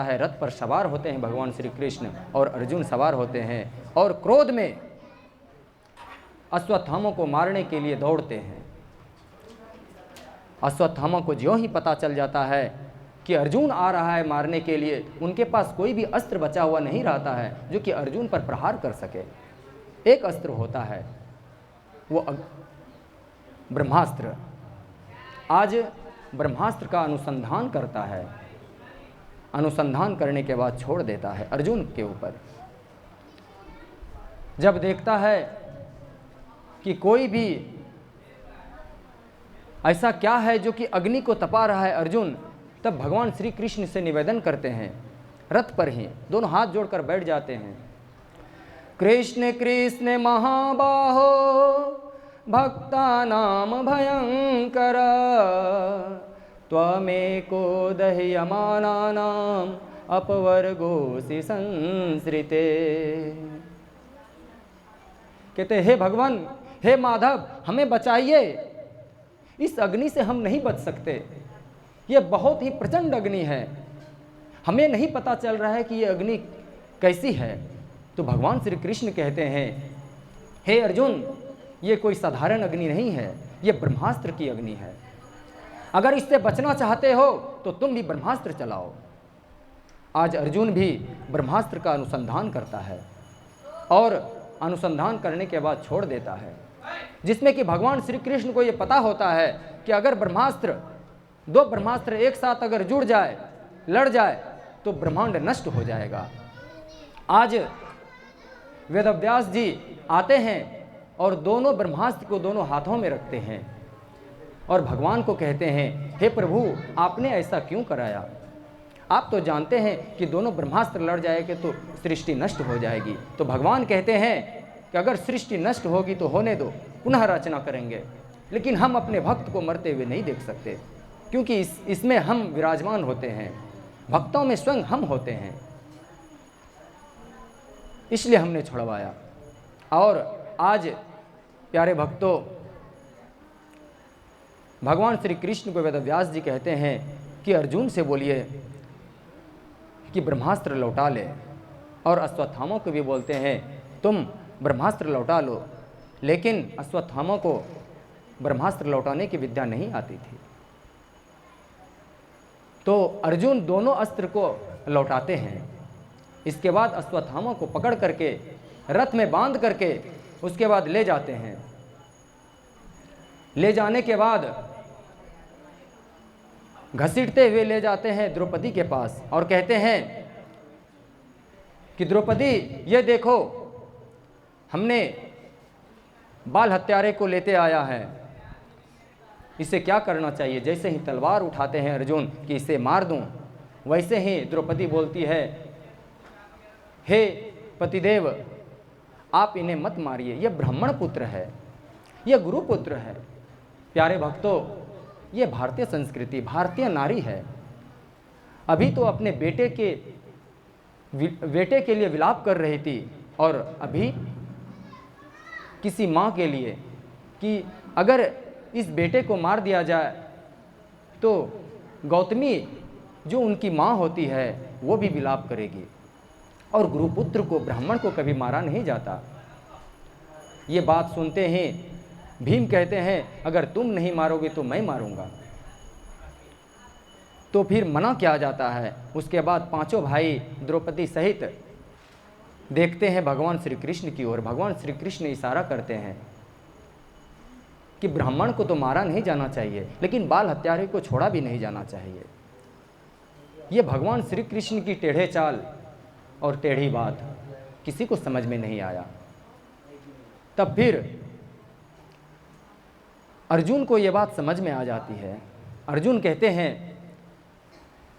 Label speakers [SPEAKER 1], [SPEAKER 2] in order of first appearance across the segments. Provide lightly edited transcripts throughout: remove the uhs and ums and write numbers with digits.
[SPEAKER 1] है, रथ पर सवार होते हैं भगवान श्री कृष्ण और अर्जुन सवार होते हैं और क्रोध में अश्वत्थामा को मारने के लिए दौड़ते हैं। अश्वत्थामा को ज्यों ही पता चल जाता है कि अर्जुन आ रहा है मारने के लिए, उनके पास कोई भी अस्त्र बचा हुआ नहीं रहता है जो कि अर्जुन पर प्रहार कर सके। एक अस्त्र होता है वो ब्रह्मास्त्र। आज ब्रह्मास्त्र का अनुसंधान करता है, अनुसंधान करने के बाद छोड़ देता है अर्जुन के ऊपर। जब देखता है कि कोई भी ऐसा क्या है जो कि अग्नि को तपा रहा है अर्जुन, तब भगवान श्री कृष्ण से निवेदन करते हैं, रथ पर ही दोनों हाथ जोड़कर बैठ जाते हैं। कृष्ण कृष्ण महाबाहो भक्तानाम भयंकर त्वमेको दह्यमानानाम अपवर्गोसि संसृते। कहते हे भगवान, हे माधव, हमें बचाइए, इस अग्नि से हम नहीं बच सकते, ये बहुत ही प्रचंड अग्नि है, हमें नहीं पता चल रहा है कि ये अग्नि कैसी है। तो भगवान श्री कृष्ण कहते हैं, हे अर्जुन, ये कोई साधारण अग्नि नहीं है, ये ब्रह्मास्त्र की अग्नि है। अगर इससे बचना चाहते हो तो तुम भी ब्रह्मास्त्र चलाओ। आज अर्जुन भी ब्रह्मास्त्र का अनुसंधान करता है और अनुसंधान करने के बाद छोड़ देता है, जिसमें कि भगवान श्री कृष्ण को ये पता होता है कि अगर ब्रह्मास्त्र, दो ब्रह्मास्त्र एक साथ अगर जुड़ जाए, लड़ जाए, तो ब्रह्मांड नष्ट हो जाएगा। आज वेदव्यास जी आते हैं और दोनों ब्रह्मास्त्र को दोनों हाथों में रखते हैं और भगवान को कहते हैं, हे प्रभु, आपने ऐसा क्यों कराया? आप तो जानते हैं कि दोनों ब्रह्मास्त्र लड़ जाएंगे तो सृष्टि नष्ट हो जाएगी। तो भगवान कहते हैं कि अगर सृष्टि नष्ट होगी तो होने दो, पुनः रचना करेंगे, लेकिन हम अपने भक्त को मरते हुए नहीं देख सकते, क्योंकि इसमें हम विराजमान होते हैं, भक्तों में स्वयं हम होते हैं, इसलिए हमने छुड़वाया। और आज प्यारे भक्तों, भगवान श्री कृष्ण को वेदव्यास जी कहते हैं कि अर्जुन से बोलिए कि ब्रह्मास्त्र लौटा ले, और अश्वत्थामा को भी बोलते हैं तुम ब्रह्मास्त्र लौटा लो, लेकिन अश्वत्थामा को ब्रह्मास्त्र लौटाने की विद्या नहीं आती थी। तो अर्जुन दोनों अस्त्र को लौटाते हैं। इसके बाद अश्वत्थामा को पकड़ करके रथ में बांध करके उसके बाद ले जाते हैं। ले जाने के बाद घसीटते हुए ले जाते हैं द्रौपदी के पास और कहते हैं कि द्रौपदी, ये देखो, हमने बाल हत्यारे को लेते आया है, इसे क्या करना चाहिए? जैसे ही तलवार उठाते हैं अर्जुन कि इसे मार दूं, वैसे ही द्रौपदी बोलती है, हे पतिदेव, आप इन्हें मत मारिए, ये ब्राह्मण पुत्र है, ये गुरु पुत्र है। प्यारे भक्तों, ये भारतीय संस्कृति, भारतीय नारी है। अभी तो अपने बेटे के लिए विलाप कर रही थी, और अभी किसी माँ के लिए कि अगर इस बेटे को मार दिया जाए तो गौतमी जो उनकी माँ होती है वो भी विलाप करेगी, और गुरुपुत्र को, ब्राह्मण को कभी मारा नहीं जाता। ये बात सुनते ही भीम कहते हैं, अगर तुम नहीं मारोगे तो मैं मारूंगा। तो फिर मना किया जाता है। उसके बाद पांचों भाई द्रौपदी सहित देखते हैं भगवान श्री कृष्ण की ओर। भगवान श्री कृष्ण इशारा करते हैं कि ब्राह्मण को तो मारा नहीं जाना चाहिए, लेकिन बाल हत्यारे को छोड़ा भी नहीं जाना चाहिए। ये भगवान श्री कृष्ण की टेढ़े चाल और टेढ़ी बात किसी को समझ में नहीं आया। तब फिर अर्जुन को ये बात समझ में आ जाती है। अर्जुन कहते हैं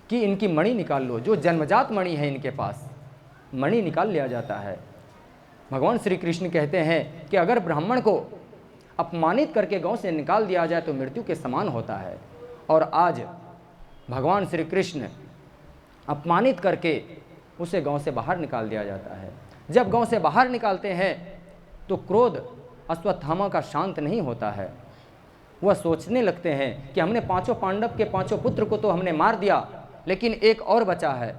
[SPEAKER 1] कि इनकी मणि निकाल लो, जो जन्मजात मणि है इनके पास, मणि निकाल लिया जाता है। भगवान श्री कृष्ण कहते हैं कि अगर ब्राह्मण को अपमानित करके गांव से निकाल दिया जाए तो मृत्यु के समान होता है, और आज भगवान श्री कृष्ण अपमानित करके उसे गांव से बाहर निकाल दिया जाता है। जब गांव से बाहर निकालते हैं तो क्रोध अश्वत्थामा का शांत नहीं होता है। वह सोचने लगते हैं कि हमने पांचों पांडव के पांचों पुत्र को तो हमने मार दिया, लेकिन एक और बचा है,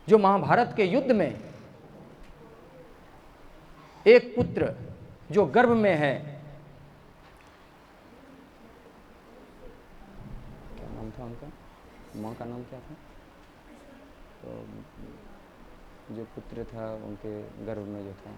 [SPEAKER 1] जो महाभारत के युद्ध में एक पुत्र जो गर्भ में है, क्या नाम था उनका, माँ का नाम क्या था, तो जो पुत्र था उनके गर्भ में जो था,